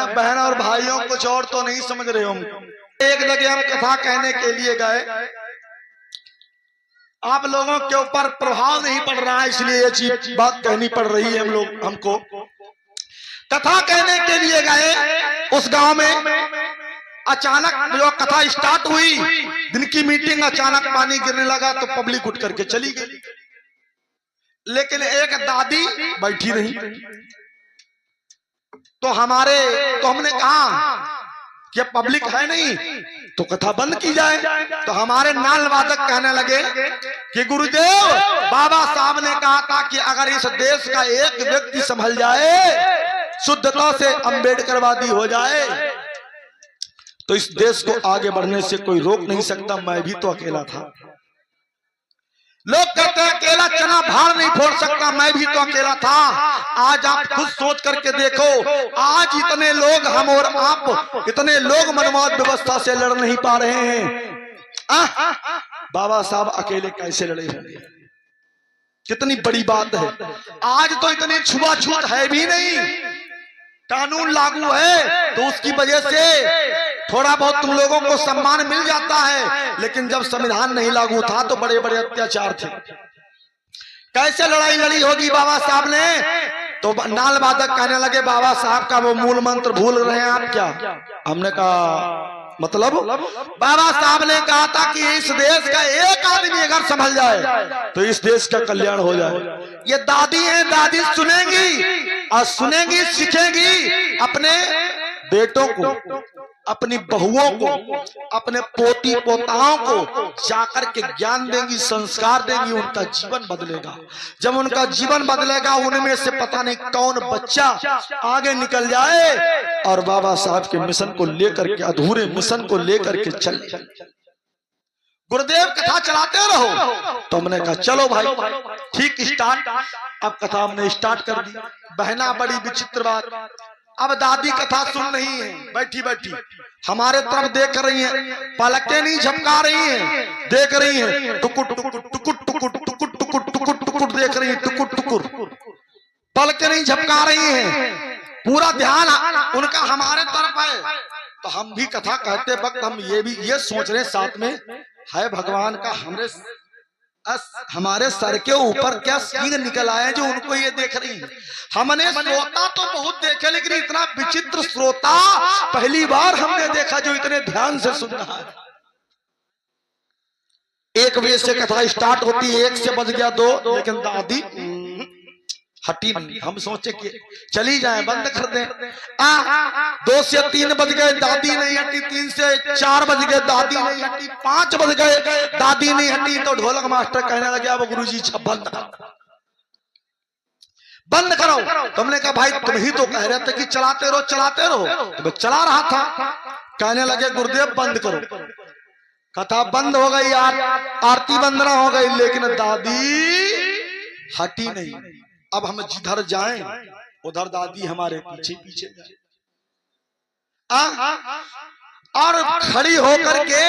ना बहन और भाइयों, कुछ और तो नहीं समझ रहे होंगे। एक जगह हम कथा कहने के लिए गए, आप लोगों के ऊपर प्रभाव नहीं पड़ रहा है, इसलिए ये चीज बात कहनी पड़ रही है हमको। कथा कहने के लिए गए उस गांव में, अचानक जो कथा स्टार्ट हुई, दिन की मीटिंग, अचानक पानी गिरने लगा तो पब्लिक उठ करके चली गई, लेकिन एक दादी बैठी रही। तो हमने कहा कि पब्लिक है नहीं तो कथा बंद की जाए। तो हमारे नाल वादक कहने लगे कि गुरुदेव, बाबा साहब ने कहा था कि अगर इस देश का एक व्यक्ति संभल जाए, शुद्धता से अम्बेडकरवादी हो जाए, तो इस देश को आगे बढ़ने से कोई रोक नहीं सकता। मैं भी तो अकेला था। लोग कहते हैं अकेला चना भार नहीं फोड़ सकता, मैं भी तो अकेला था। आज आप खुद सोच करके देखो, आज इतने लोग, हम और आप, इतने लोग मनमाद व्यवस्था से लड़ नहीं पा रहे हैं। बाबा साहब अकेले कैसे लड़े होंगे? कितनी बड़ी बात है। आज तो इतनी छुआछूत है भी नहीं, कानून लागू है तो उसकी वजह से थोड़ा बहुत तुम लोगों को सम्मान मिल जाता है, लेकिन जब संविधान नहीं लागू था तो बड़े बड़े अत्याचार थे। कैसे लड़ाई लड़ी होगी बाबा साहब ने? तो नाल वादक कहने लगे बाबा साहब का वो मूल मंत्र भूल रहे हैं आप क्या? हमने कहा मतलब? बाबा साहब ने कहा था कि इस देश का एक आदमी अगर संभल जाए तो इस देश का कल्याण हो जाए। ये दादी है, दादी सुनेंगी और सुनेंगी, सीखेंगी, अपने बेटों को, अपनी बहुओं को, अपने पोती पोताओं को जाकर के ज्ञान देंगी, संस्कार देंगी, उनका जीवन बदलेगा। जब उनका जीवन बदलेगा, उनमें से पता नहीं कौन बच्चा आगे निकल जाए और बाबा साहब के मिशन को लेकर के, अधूरे मिशन को लेकर के चल। गुरुदेव कथा चलाते रहो। तो हमने कहा चलो भाई ठीक, स्टार्ट। अब कथा हमने स्टार्ट कर दी। बहना बड़ी विचित्र बात, अब दादी कथा सुन रही है, बैठी बैठी हमारे तरफ देख रही हैं, पलकें नहीं झपका रही हैं, देख रही हैं, टुकुर टुकुर टुकुर टुकुर टुकुर टुकुर टुकुर टुकुर देख रही हैं, टुकुर टुकुर, पलकें नहीं झपका रही हैं, पूरा ध्यान उनका हमारे तरफ है। तो हम भी कथा कहते वक्त हम ये सोच रहे साथ में, है भगवान का हमारे सर के ऊपर क्या सींग निकल आए जो उनको ये देख रही है। हमने श्रोता तो बहुत देखे, लेकिन इतना विचित्र श्रोता पहली बार हमने देखा जो इतने ध्यान से सुन रहा है। 1 बजे से कथा स्टार्ट होती है, 1 से बज गया 2, लेकिन दादी हटी नहीं। हम सोचे कि चली जाए, बंद कर दें। 2 से 3 बज गए, दादी नहीं हटी। 3 से 4 बज गए, दादी नहीं हटी। 5 बज गए, दादी नहीं हटी। तो ढोलक मास्टर कहने लगे अब गुरुजी बंद करो, बंद करो। तुमने कहा भाई तुम ही तो कह रहे थे कि चलाते रहो चलाते रहो, तो मैं चला रहा था। कहने लगे गुरुदेव बंद करो। कथा बंद हो गई, आरती वंदना हो गई, लेकिन दादी हटी नहीं। अब हम जिधर जाएं उधर दादी हमारे पीछे पीछे जाए। और खड़े होकर के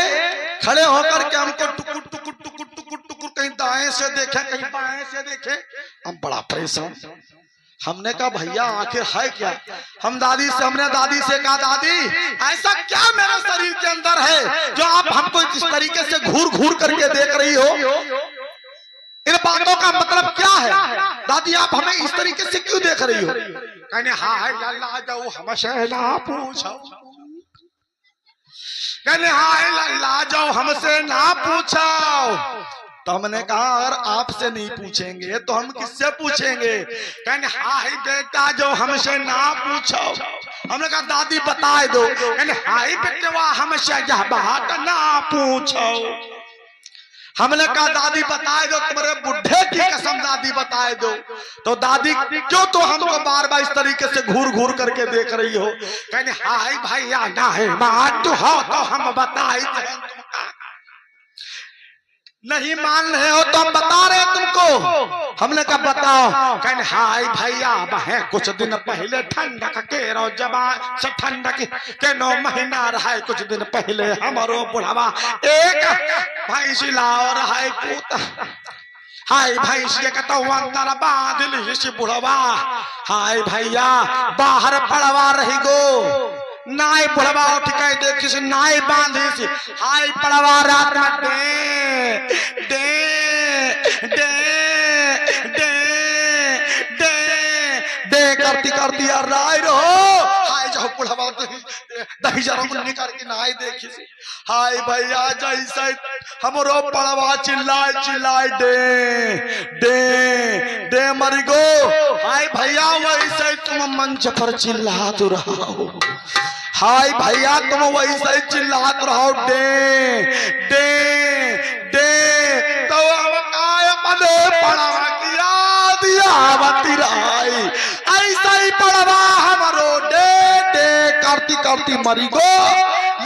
हमको टुकुर टुकुर टुकुर टुकुर टुकुर, कहीं दाएं से देखे कहीं बाएं से देखे। हम बड़ा परेशान। हमने कहा भैया आखिर है क्या? हमने दादी से कहा दादी ऐसा क्या मेरे शरीर के अंदर है जो आप हमको इस तरीके से घूर घूर करके देख रही हो? इन बातों का मतलब क्या है? दादी आप हमें इस तरीके से क्यों देख रही हो? कहने हाँ लल्ला जाओ हमसे ना पूछो, कहने हाँ लल्ला जाओ हमसे ना पूछो। तो हमने कहा अगर आपसे नहीं पूछेंगे तो हम किससे पूछेंगे? कहने हाय बेटा जो हमसे ना पूछो। हमने कहा दादी बता दो। कहने हाय बेटवा हमसे यह बात ना पूछो। हमने कहा दादी बताए दो, तुम्हारे बुढ़े की कसम दादी बताए दो। तो दादी क्यों तो हमको बार बार इस तरीके से घूर घूर करके देख रही हो? कहने हाय भैया ना है बात हो तो हम बताए नहीं मान रहे हो तो हम बता रहे तुमको। हमने कहा बताओ। कहने हाय भैया बहे कुछ दिन पहले ठंडक के रो जबा से ठंडक के 9 महीना रहा। कुछ दिन पहले हमारो बुढ़ावा एक भैंस लाओ रहा पूत। हाय भैंस के तो अंदर बांध ली बुढ़वा। हाय भैया बाहर पड़वा रही गो। नाई बुढ़वा उठ के देखी से नाई बांधी से हाय पड़वा रात में दे दे दे दे दे दे करती करती यार राय रहो हाय जाओ बुढ़वा दही जरा मुन्नी करके नाई देखी से हाय भैया जैसे हमरो पड़वा चिल्लाए चिल्लाए दे दे मरी गो हाय भैया वैसे तुम मंच पर चिल्लात रहो हाय भैया तुम वैसे चिल्लात रहो दे दे दे तो अब काय मने पड़वा की याद आवती रही ऐसा ही पड़वा हमरो दे दे करती करती मरी गो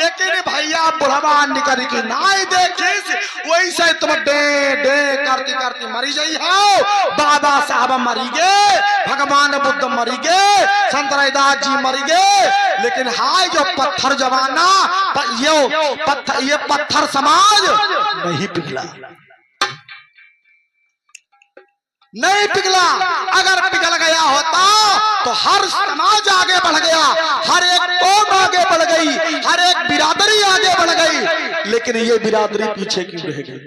लेकिन भैया बुढ़वा निकल की नाई देखिस वैसे तुम दे दे करती करती मरी गई हो बाबा साहब मरी गए भगवान बुद्ध मरी गए संत रविदास जी मरी गए लेकिन हाय जो पत्थर जमाना ये पत्थर समाज नहीं पिघला नहीं पिघला अगर पिघल गया होता तो हर समाज आगे बढ़ गया हर एक कौम आगे बढ़ गई हर एक बिरादरी आगे बढ़ गई लेकिन ये बिरादरी पीछे क्यों रह गई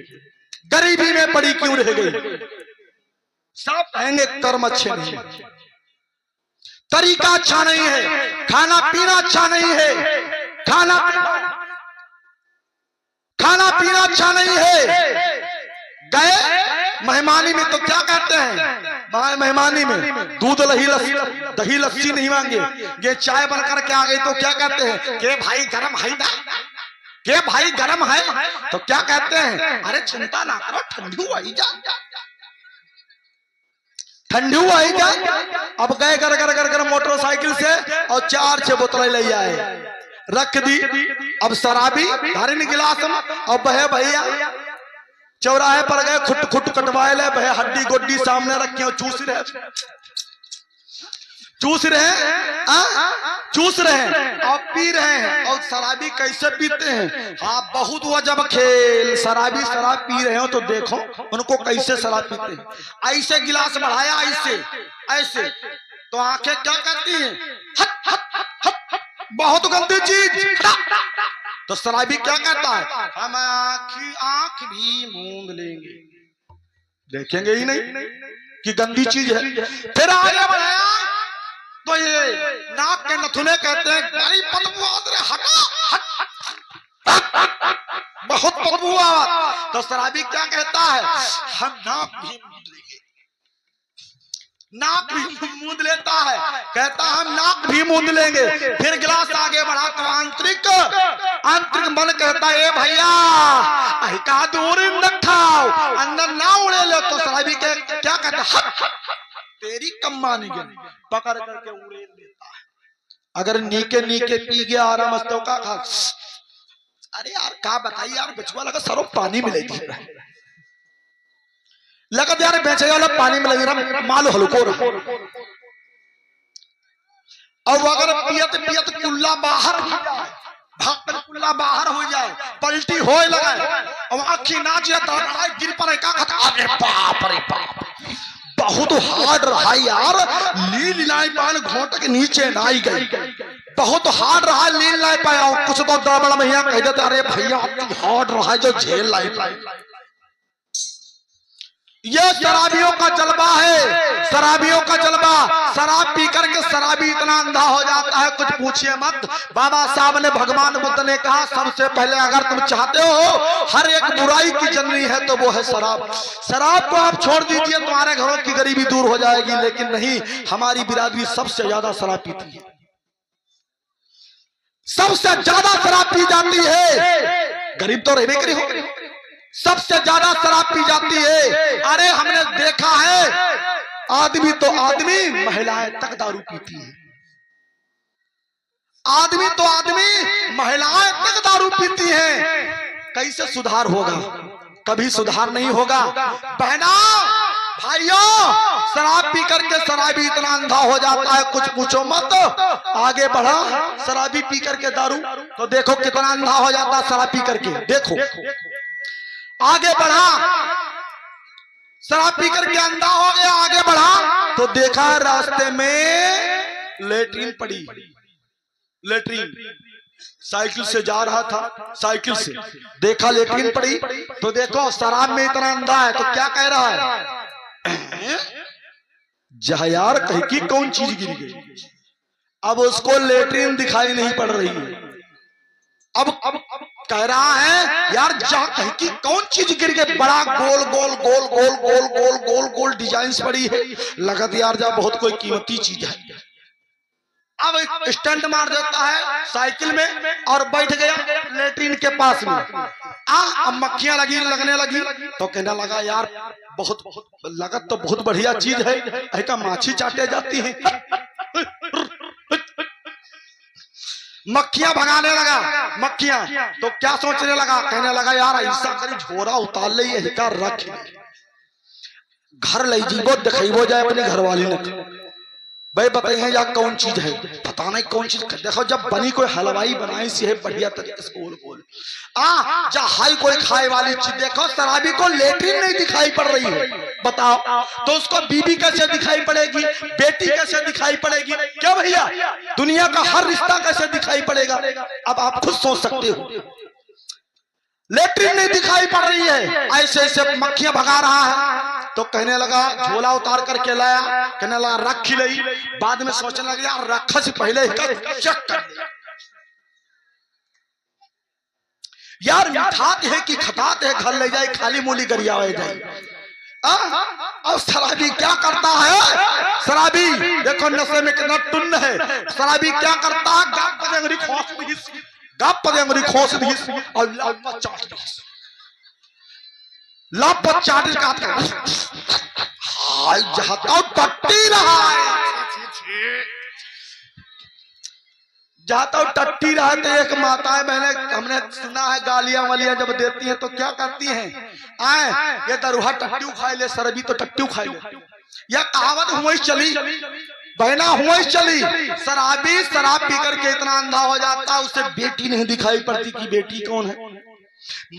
गरीबी में पड़ी क्यों रह गई सब कहेंगे कर्म अच्छे नहीं तरीका अच्छा नहीं है खाना पीना अच्छा नहीं है खाना पीना अच्छा नहीं है गए मेहमानी में तो क्या कहते हैं मेहमानी में दूध दही लस्सी नहीं मांगे ये चाय बनकर के आ गई तो क्या कहते हैं के भाई गरम है ना के भाई गरम है तो क्या कहते हैं अरे चिंता ना करो ठंडी आई जा ठंडी आई जा अब गए कर कर कर कर मोटरसाइकिल से और 4-6 बोतलें ले आए रख दी अब शराबी धारे ने गिलास और बहे भैया चौराहे पर गए खुट खुट कटवाए ले भैया हड्डी गोड्डी सामने रखे और चूस रहे और पी रहे हैं और शराबी कैसे पीते हैं हाँ बहुत हुआ जब खेल शराबी शराब पी रहे हो तो देखो उनको कैसे शराब पीते हैं ऐसे गिलास बढ़ाया ऐसे ऐसे तो आंखें क्या करती हैं हट हट हट हट बहुत गंदी चीज तो शराबी क्या कहता है हम आंख भी मूंद लेंगे देखेंगे ही नहीं कि गंदी चीज है फिर आगे बढ़ाया तो ये नाक के नथुने कहते हैं बड़ी बदबू हटा हट बहुत बदबू तो शराबी क्या कहता है हम नाक भी मूंद लेंगे नाक भी मूंद लेता है कहता हम नाक भी मूंद लेंगे फिर गिलास आगे बढ़ा तो आंतरिक मन कहता है भैया का दूर न खाओ अंदर ना उड़े लो तो शराबी क्या कहता तेरी कम्मा नहीं पकड़ करके उड़े लेता है अगर नीके नीके पी गया आराम तो का खा अरे यार का बताइए यार बचुआ लगा सरो पानी मिलेगी लगा यार बेचे वाला पानी में लगे मालो हल्को रहा और अगर पियत पियत कुल्ला बाहर हो जाए भागकर कुल्ला बाहर हो जाए पलटी हो लगा और आँखी नाच जाता गिर पड़े का अरे बाप रे बाप बहुत हार्ड रहा यार लील लाई पान घोट के नीचे ना आई गई बहुत हार्ड रहा लील लाई पाया कुछ तो बड़ा भैया कह देते अरे भैया हार्ड रहा जो झेल लाई ये शराबियों का जलवा है शराबियों का जलवा शराब पी करके शराबी इतना अंधा हो जाता है कुछ पूछिए मत बाबा साहब ने भगवान बुद्ध ने कहा सबसे पहले अगर तुम चाहते हो हर एक बुराई की जननी है तो वो है शराब शराब को आप छोड़ दीजिए तुम्हारे घरों की गरीबी दूर हो जाएगी लेकिन नहीं हमारी बिरादरी सबसे ज्यादा शराब पीती है सबसे ज्यादा शराब पी जाती है गरीब तो रहने करी हो सबसे ज्यादा शराब पी जाती है अरे हमने देखा है आदमी तो आदमी महिलाएं तक दारू पीती है आदमी तो आदमी महिलाएं तक दारू पीती हैं कैसे सुधार होगा कभी सुधार नहीं होगा बहना भाइयों शराब पी करके शराबी इतना अंधा हो जाता है कुछ पूछो मत आगे बढ़ा शराबी पी करके दारू तो देखो कितना अंधा हो जाता है शराब पी करके देखो आगे बढ़ा शराब पी करके अंधा हो गया आगे बढ़ा तो देखा रास्ते में लेटरिन पड़ी लेटरिन, साइकिल से जा रहा था, साइकिल से देखा लेटरिन पड़ी, तो देखो शराब में इतना अंधा है तो क्या कह रहा है, जहाँ यार कहीं की कौन चीज गिर गई। अब उसको लेटरिन दिखाई नहीं पड़ रही है, अब कह रहा है यार जहाँ कहीं की कौन चीज गिर गई, बड़ा गोल गोल गोल गोल गोल गोल गोल गोल डिजाइन पड़ी है, लगत यार जा बहुत कोई कीमती चीज है। अब स्टंट मार देता है साइकिल में और बैठ गया लेटरिन के पास में। अब मक्खियां लगने लगी तो कहने लगा यार बहुत लगत तो बहुत बढ़िया चीज है, ऐसा माछी चाटे जाती है। मक्खियां भगाने लगा, मक्खियां तो क्या सोचने लगा, कहने लगा यार ऐसा करी झोरा उतार ले, यही का रख घर ले जीवो दिखेबो जाए अपने घर वाली ने। भाई बताइए या कौन चीज है, पता नहीं कौन चीज। देखो जब बनी कोई हलवाई बनाई सी है बढ़िया तरीके से गोल गोल, जब हाई कोई खाए वाली चीज, देखो शराबी को लेटरिन नहीं दिखाई पड़ रही है, बताओ तो उसको बीबी कैसे दिखाई पड़ेगी, बेटी कैसे दिखाई पड़ेगी, क्या भैया दुनिया का हर रिश्ता कैसे दिखाई पड़ेगा। अब आप खुद सोच सकते हो, लेटरिन नहीं दिखाई पड़ रही है, ऐसे ऐसे मक्खियां भगा रहा है। तो कहने लगा झोला उतार करके लाया, कहने लगा रख ही लई, बाद में सोचने लगा यार रखा से पहले चेक कर दिया, यार मिठात है कि खतात है, घर ले जाए खाली मूली गरिया हो जाए। अब शराबी क्या करता है, शराबी देखो नशे में कितना टुन्न है, शराबी क्या करता है, गाप पर अंगुली खोस दी और लापत चाट दी, लापत चाट जहां टट्टी रहा है, जहां तक टट्टी रहा है। एक माताएं बहने हमने सुना है गालियां वालियां जब देती हैं तो क्या करती हैं, आए ये दरुहा टट्टी खाई ले, शराबी तो टट्टी खाई ले, यह कहावत हुई चली बहना हुई चली। शराबी शराब पी करके इतना अंधा हो जाता है उसे बेटी नहीं दिखाई पड़ती कि बेटी कौन है,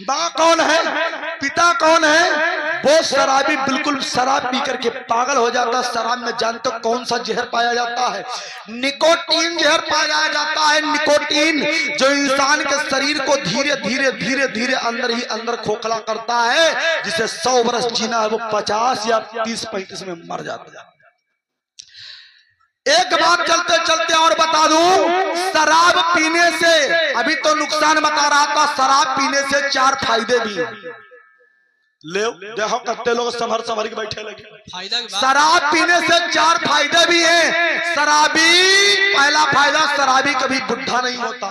माँ कौन है, पिता कौन है। वो शराबी बिल्कुल शराब पी करके पागल हो जाता है। शराब में जानते हो कौन सा जहर पाया जाता है, निकोटीन जहर पाया जाता है, निकोटीन जो इंसान के शरीर को धीरे धीरे धीरे धीरे अंदर ही अंदर खोखला करता है, जिसे 100 वर्ष जीना है वो 50 या 30-35 में मर जाता है। एक बात चलते चलते और बता दूं, शराब पीने से अभी तो नुकसान बता रहा था, शराब पीने से 4 फायदे भी हैं। ले देखो कितने लोग संभर के बैठे लगे। शराब पीने से 4 फायदे भी हैं। शराबी पहला फायदा, शराबी कभी बुढ़ा नहीं होता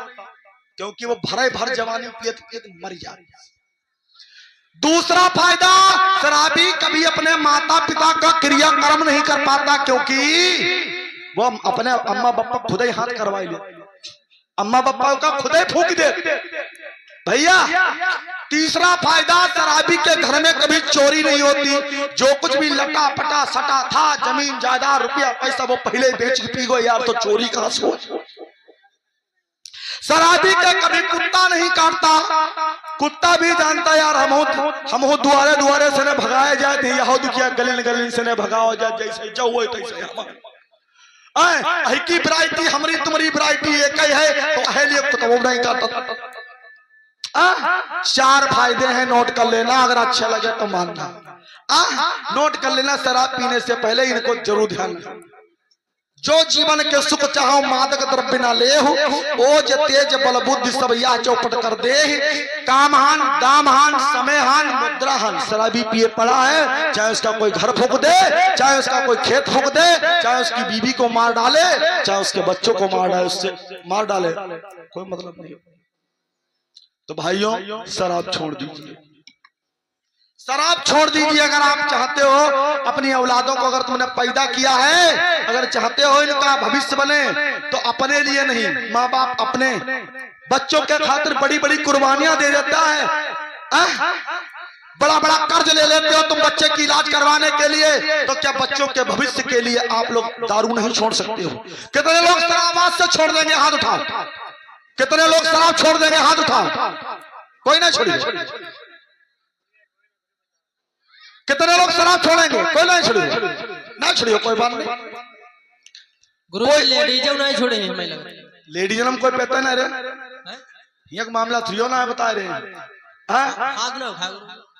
क्योंकि वो भर जवानी पिए मर जाता। दूसरा फायदा, शराबी कभी अपने माता पिता का क्रियाकर्म नहीं कर पाता क्योंकि वो अपने अम्मा बापा खुद ही हाथ करवाई ले, अम्मा बापा का खुद ही फूंक दे भैया। तीसरा फायदा, शराबी के घर में कभी चोरी नहीं होती, जो कुछ भी लटा पटा सटा था, जमीन जायदाद रुपया पैसा वो पहले बेच के पी गो यार, तो चोरी कहां से हो। शराबी के कभी कुत्ता नहीं काटता, कुत्ता भी जानता यार हम हो दुआरे दुआरे से न भगाए जाते, यह दुखिया गलिन से न भगाओ जाए, जैसे जो हुए तैसे की वैरायटी हमारी तुम्हारी वैरायटी एक ही है, तो अहलिय तो नहीं करता। 4 फायदे हैं, नोट कर लेना, अगर अच्छा लगे तो मानना। नोट कर लेना, शराब पीने से पहले इनको जरूर ध्यान रखना। जो जीवन के सुख चाहो मादक द्रव्य ना ले हो, ओज तेज बल बुद्धि सब या चौपट कर दे, कामहान दामहान समयहान मुद्राहान। शराबी पिए पड़ा है, चाहे उसका कोई घर फूंक दे, चाहे उसका कोई खेत फूंक दे, चाहे उसकी बीवी को मार डाले, चाहे उसके बच्चों को मार डाले, उससे मार डाले, कोई मतलब नहीं। तो भाइयों शराब छोड़ दीजिए, शराब छोड़ दीजिए। अगर आप चाहते हो अपनी औलादों को, अगर तुमने पैदा किया है, अगर चाहते हो इनका भविष्य बने, तो अपने लिए नहीं, माँ बाप अपने बच्चों के खातिर बड़ी बड़ी कुर्बानियां दे देता है, बड़ा बड़ा कर्ज ले लेते हो तुम बच्चे की इलाज करवाने के लिए, तो क्या बच्चों के भविष्य के लिए आप लोग दारू नहीं छोड़ सकते हो? कितने लोग शराब आज से छोड़ देंगे, हाथ उठाओ। कितने लोग शराब छोड़ देंगे, हाथ उठाओ। कोई ना छोड़िए। कितने लोग शराब छोड़ेंगे? कोई नहीं छोड़िए, ना छोड़िए, कोई बात नहीं। गुरु लेडीज नहीं छोड़े हमें लग लेडीज जन्म कोई पता ना रे ये मामला थ्रियो ना बता रहे हैं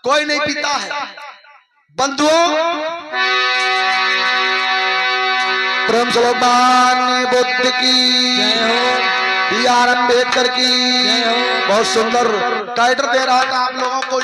कोई नहीं पीता है। बंधुओं प्रेम भगवान बुद्ध की बी आर अम्बेडकर की बहुत सुंदर टाइटल दे रहा था आप लोगों को।